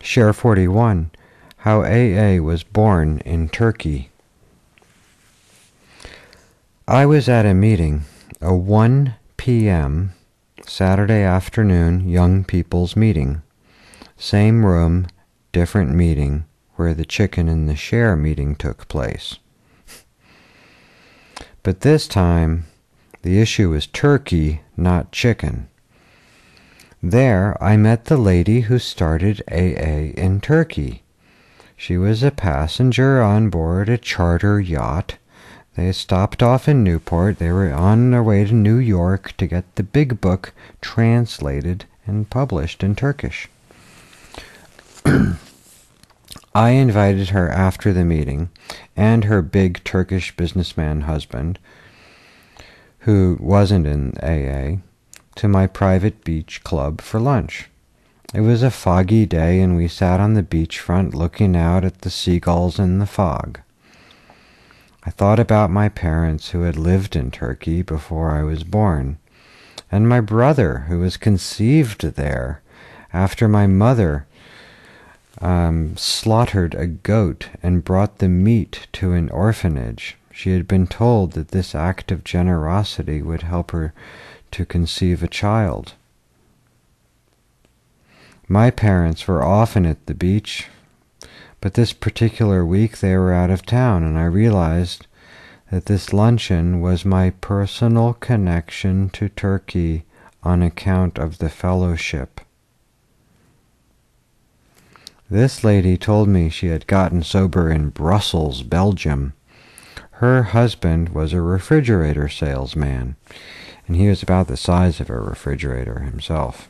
Share 41. How AA was born in Turkey. I was at a meeting, a 1 p.m. Saturday afternoon young people's meeting. Same room, different meeting, where the chicken and the share meeting took place. But this time, the issue was turkey, not chicken. There, I met the lady who started AA in Turkey. She was a passenger on board a charter yacht. They stopped off in Newport. They were on their way to New York to get the big book translated and published in Turkish. I invited her after the meeting, and her big Turkish businessman husband, who wasn't in AA, to my private beach club for lunch. It was a foggy day, and we sat on the beachfront looking out at the seagulls in the fog. I thought about my parents who had lived in Turkey before I was born, and my brother who was conceived there after my mother slaughtered a goat and brought the meat to an orphanage. She had been told that this act of generosity would help her to conceive a child. My parents were often at the beach, but this particular week they were out of town, and I realized that this luncheon was my personal connection to Turkey on account of the fellowship. This lady told me she had gotten sober in Brussels, Belgium. Her husband was a refrigerator salesman, and he was about the size of a refrigerator himself.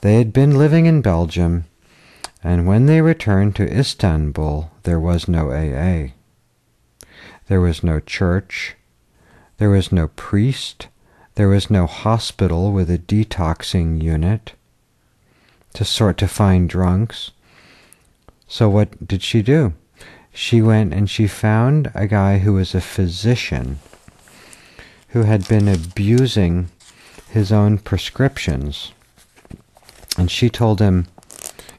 They had been living in Belgium, and when they returned to Istanbul, there was no AA. There was no church. There was no priest. There was no hospital with a detoxing unit to find drunks. So what did she do? She went and she found a guy who was a physician who had been abusing his own prescriptions. And she told him,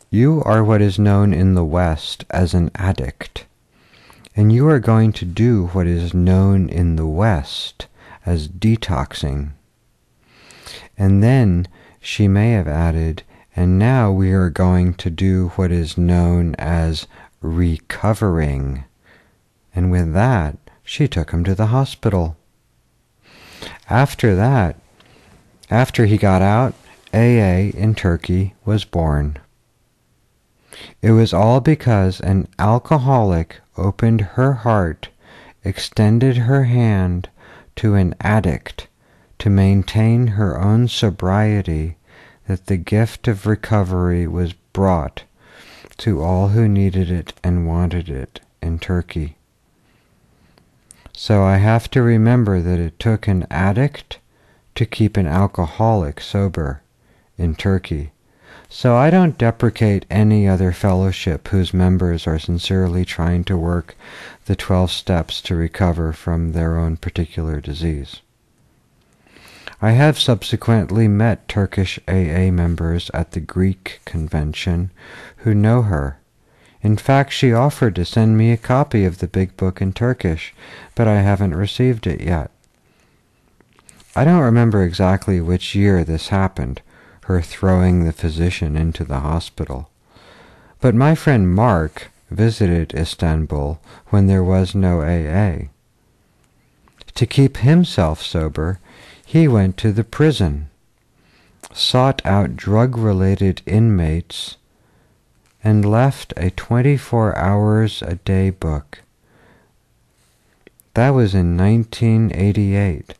"You are what is known in the West as an addict, and you are going to do what is known in the West as detoxing." And then she may have added, "And now we are going to do what is known as recovering." And with that, she took him to the hospital. After that, after he got out, AA in Turkey was born. It was all because an alcoholic opened her heart, extended her hand to an addict to maintain her own sobriety, that the gift of recovery was brought to all who needed it and wanted it in Turkey. So I have to remember that it took an addict to keep an alcoholic sober in Turkey. So I don't deprecate any other fellowship whose members are sincerely trying to work the 12 steps to recover from their own particular disease. I have subsequently met Turkish AA members at the Greek convention who know her. In fact, she offered to send me a copy of the big book in Turkish, but I haven't received it yet. I don't remember exactly which year this happened, her throwing the physician into the hospital. But my friend Mark visited Istanbul when there was no AA. To keep himself sober, he went to the prison, sought out drug-related inmates, and left a 24 hours a day book. That was in 1988,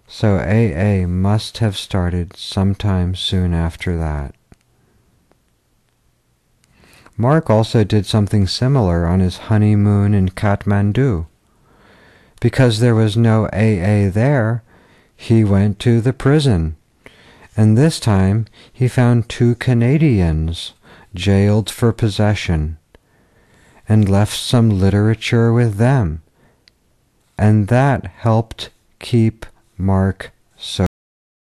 so AA must have started sometime soon after that. Mark also did something similar on his honeymoon in Kathmandu. Because there was no AA there, he went to the prison, and this time he found 2 Canadians jailed for possession, and left some literature with them, and that helped keep Mark sober.